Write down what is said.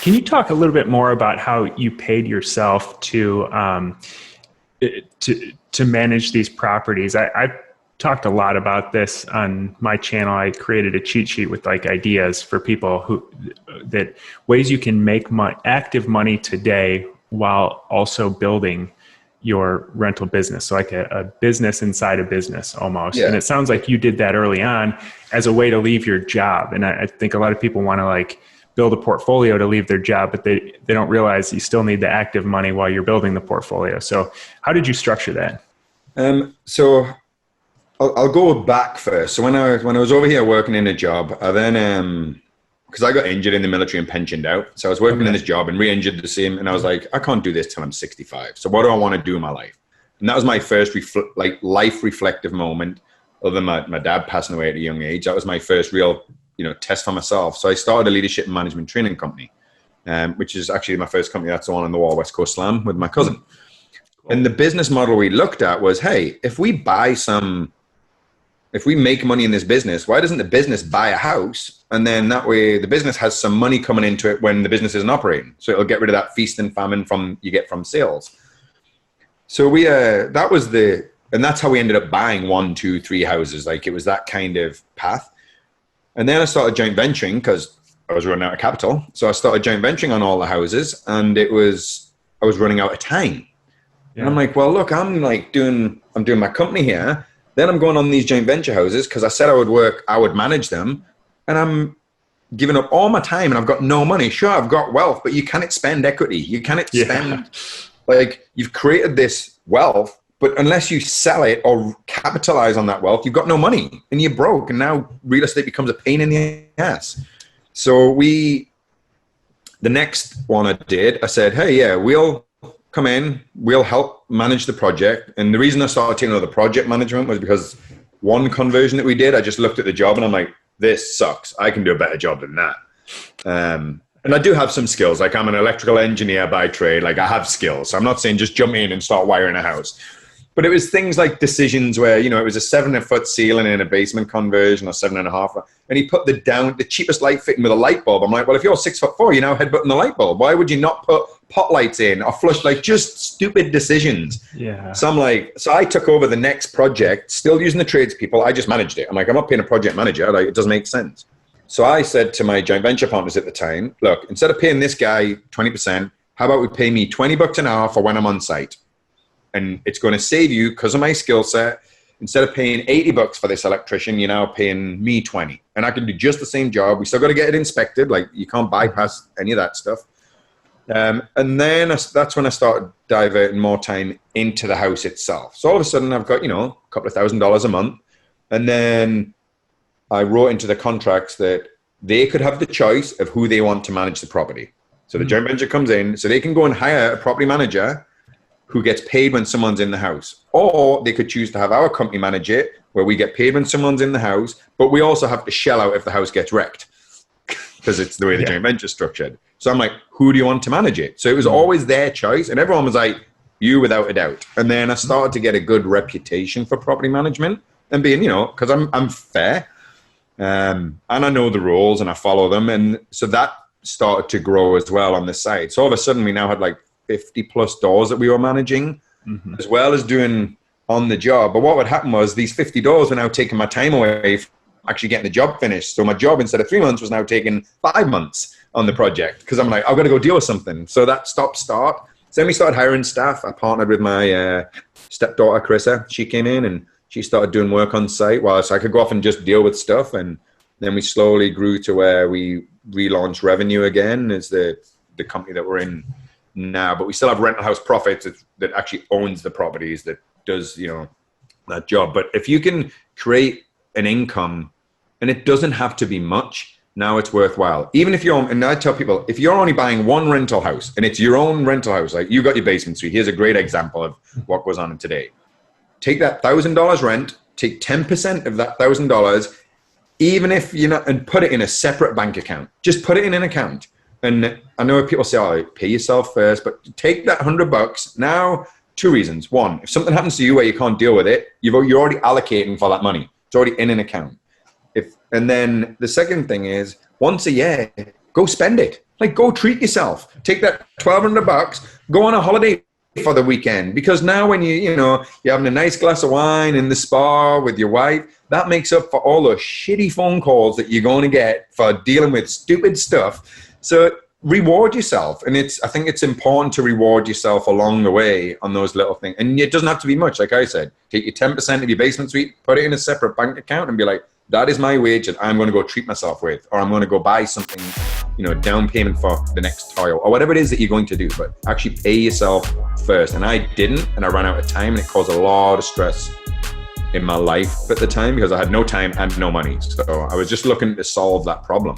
Can you talk a little bit more about how you paid yourself to manage these properties? I've talked a lot about this on my channel. I created a cheat sheet with like ideas for people that ways you can make active money today while also building your rental business. So like a business inside a business almost. Yeah. And it sounds like you did that early on as a way to leave your job. And I think a lot of people want to like build a portfolio to leave their job, but they don't realize you still need the active money while you're building the portfolio. So how did you structure that? So I'll go back first. So when I was over here working in a job, I then, because I got injured in the military and pensioned out. So I was working in this job and re-injured the same. And I was like, I can't do this till I'm 65. So what do I want to do in my life? And that was my first life reflective moment, other than my dad passing away at a young age. That was my first real, test for myself. So I started a leadership and management training company, which is actually my first company. That's the one on the wall, West Coast Slam, with my cousin. Cool. And the business model we looked at was, hey, if we make money in this business, why doesn't the business buy a house? And then that way the business has some money coming into it when the business isn't operating. So it'll get rid of that feast and famine you get from sales. So and that's how we ended up buying 1, 2, 3 houses. Like it was that kind of path. And then I started joint venturing because I was running out of capital. So I started joint venturing on all the houses, and I was running out of time. Yeah. And I'm like, well, look, I'm doing my company here. Then I'm going on these joint venture houses because I said I would manage them, and I'm giving up all my time and I've got no money. Sure, I've got wealth, but you cannot spend equity. You cannot spend, you've created this wealth, but unless you sell it or capitalize on that wealth, you've got no money and you're broke. And now real estate becomes a pain in the ass. So the next one I said, hey, yeah, we'll come in, we'll help manage the project. And the reason I started taking over the project management was because one conversion that we did, I just looked at the job and I'm like, this sucks. I can do a better job than that. And I do have some skills. Like I'm an electrical engineer by trade. Like I have skills. So I'm not saying just jump in and start wiring a house. But it was things like decisions where, it was a 7-foot ceiling in a basement conversion or 7.5. And he put the cheapest light fitting with a light bulb. I'm like, well, if you're 6'4", you're now headbutting the light bulb. Why would you not put pot lights in or flush, just stupid decisions? Yeah. So I'm like, so I took over the next project, still using the tradespeople. I just managed it. I'm like, I'm not paying a project manager. Like, it doesn't make sense. So I said to my joint venture partners at the time, look, instead of paying this guy 20%, how about we pay me $20 an hour for when I'm on site? And it's going to save you, because of my skill set, instead of paying $80 for this electrician, you're now paying me $20. And I can do just the same job. We still got to get it inspected. Like you can't bypass any of that stuff. And then that's when I started diverting more time into the house itself. So all of a sudden I've got, a couple of $1,000s a month. And then I wrote into the contracts that they could have the choice of who they want to manage the property. So the joint venture comes in, so they can go and hire a property manager who gets paid when someone's in the house. Or they could choose to have our company manage it, where we get paid when someone's in the house, but we also have to shell out if the house gets wrecked, because it's the way the joint venture is structured. So I'm like, who do you want to manage it? So it was always their choice, and everyone was like, you without a doubt. And then I started to get a good reputation for property management and being, because I'm fair, and I know the rules and I follow them. And so that started to grow as well on the side. So all of a sudden we now had 50 plus doors that we were managing, as well as doing on the job. But what would happen was these 50 doors were now taking my time away from actually getting the job finished. So my job, instead of 3 months, was now taking 5 months on the project, because I'm like, I've got to go deal with something. So that start. So then we started hiring staff. I partnered with my stepdaughter, Carissa. She came in and she started doing work on site so I could go off and just deal with stuff. And then we slowly grew to where we relaunched Rev N You again as the company that we're in now, but we still have rental house profits that actually owns the properties, that does that job. But if you can create an income, and it doesn't have to be much, now it's worthwhile. Even if and I tell people, if you're only buying one rental house and it's your own rental house, like you got your basement suite, here's a great example of what goes on today. Take that $1,000 rent, take 10% of that $1,000, even if and put it in a separate bank account. Just put it in an account. And I know people say, pay yourself first, but take that $100 now. 2 reasons. One, if something happens to you where you can't deal with it, you're already allocating for that money. It's already in an account. And then the second thing is, once a year, go spend it. Like, go treat yourself. Take that $1,200, go on a holiday for the weekend, because now when you're having a nice glass of wine in the spa with your wife, that makes up for all those shitty phone calls that you're going to get for dealing with stupid stuff. So reward yourself. And I think it's important to reward yourself along the way on those little things. And it doesn't have to be much. Like I said, take your 10% of your basement suite, put it in a separate bank account and be like, that is my wage that I'm going to go treat myself with, or I'm going to go buy something, down payment for the next tile, or whatever it is that you're going to do. But actually pay yourself first. And I didn't, and I ran out of time, and it caused a lot of stress in my life at the time because I had no time and no money. So I was just looking to solve that problem.